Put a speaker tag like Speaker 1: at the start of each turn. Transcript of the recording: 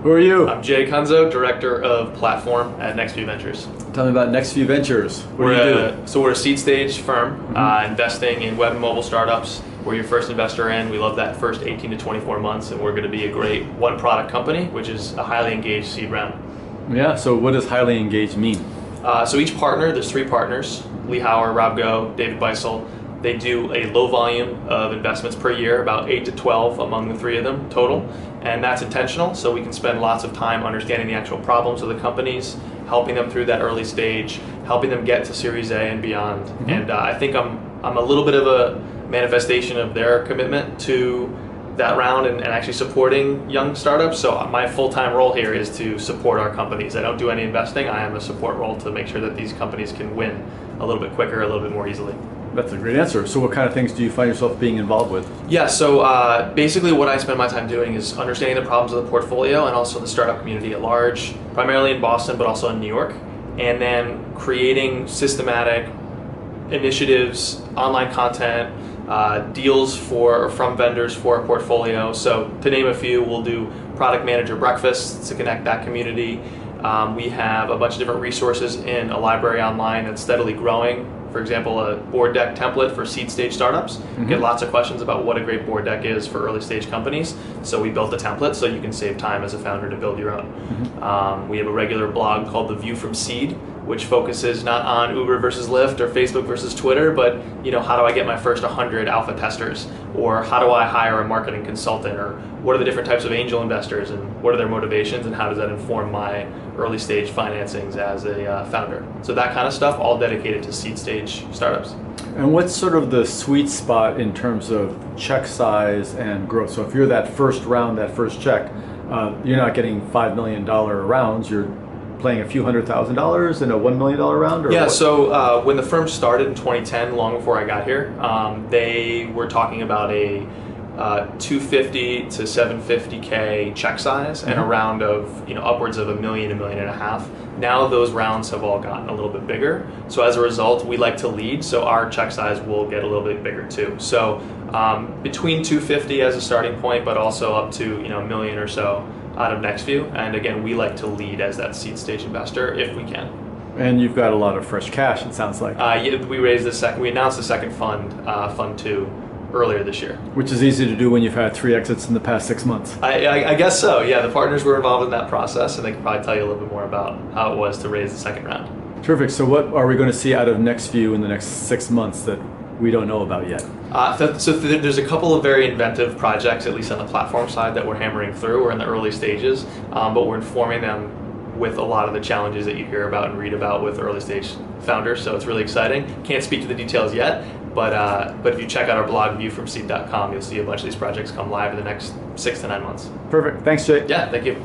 Speaker 1: Who are you?
Speaker 2: I'm Jay Acunzo, Director of Platform at NextView Ventures.
Speaker 1: Tell me about NextView Ventures. What do you do?
Speaker 2: So we're a seed stage firm investing in web and mobile startups. We're your first investor in. We love that first 18 to 24 months, and we're going to be a great one product company, which is a highly engaged seed round.
Speaker 1: Yeah, so what does highly engaged mean?
Speaker 2: So each partner, there's 3 partners, Lee Hauer, Rob Go, David Beisel. They do a low volume of investments per year, about 8 to 12 among the 3 of them total. And that's intentional, so we can spend lots of time understanding the actual problems of the companies, helping them through that early stage, helping them get to Series A and beyond. And I think I'm a little bit of a manifestation of their commitment to that round and actually supporting young startups. So my full-time role here is to support our companies. I don't do any investing. I have a support role to make sure that these companies can win a little bit quicker, a little bit more easily.
Speaker 1: That's a great answer. So what kind of things do you find yourself being involved with?
Speaker 2: Yeah, so basically what I spend my time doing is understanding the problems of the portfolio and also the startup community at large, primarily in Boston, but also in New York, and then creating systematic initiatives, online content, deals from vendors for a portfolio. So to name a few, we'll do product manager breakfasts to connect that community. We have a bunch of different resources in a library online that's steadily growing. For example, a board deck template for seed stage startups. Get lots of questions about what a great board deck is for early stage companies. So we built a template so you can save time as a founder to build your own. We have a regular blog called The View from Seed, which focuses not on Uber versus Lyft or Facebook versus Twitter, but how do I get my first 100 alpha testers? Or how do I hire a marketing consultant? Or what are the different types of angel investors and what are their motivations and how does that inform my early stage financings as a founder? So that kind of stuff, all dedicated to seed stage startups.
Speaker 1: And what's sort of the sweet spot in terms of check size and growth? So if you're that first round, that first check, you're not getting $5 million rounds, you're playing a few $100,000 in a $1 million round? Or
Speaker 2: yeah,
Speaker 1: what?
Speaker 2: So when the firm started in 2010, long before I got here, they were talking about a 250 to 750K check size and a round of upwards of $1 million, $1.5 million. Now those rounds have all gotten a little bit bigger. So as a result, we like to lead, so our check size will get a little bit bigger too. So between 250 as a starting point, but also up to $1 million or so out of NextView. And again, we like to lead as that seed stage investor if we can.
Speaker 1: And you've got a lot of fresh cash, it sounds like.
Speaker 2: Yeah, we announced the second fund, Fund 2, earlier this year.
Speaker 1: Which is easy to do when you've had 3 exits in the past 6 months.
Speaker 2: I guess so, yeah. The partners were involved in that process and they can probably tell you a little bit more about how it was to raise the second round.
Speaker 1: Terrific. So what are we going to see out of NextView in the next 6 months that we don't know about yet?
Speaker 2: There's a couple of very inventive projects, at least on the platform side, that we're hammering through. We're in the early stages, but we're informing them with a lot of the challenges that you hear about and read about with early stage founders. So it's really exciting. Can't speak to the details yet, but if you check out our blog, viewfromseed.com, you'll see a bunch of these projects come live in the next 6 to 9 months.
Speaker 1: Perfect. Thanks, Jay.
Speaker 2: Yeah, thank you.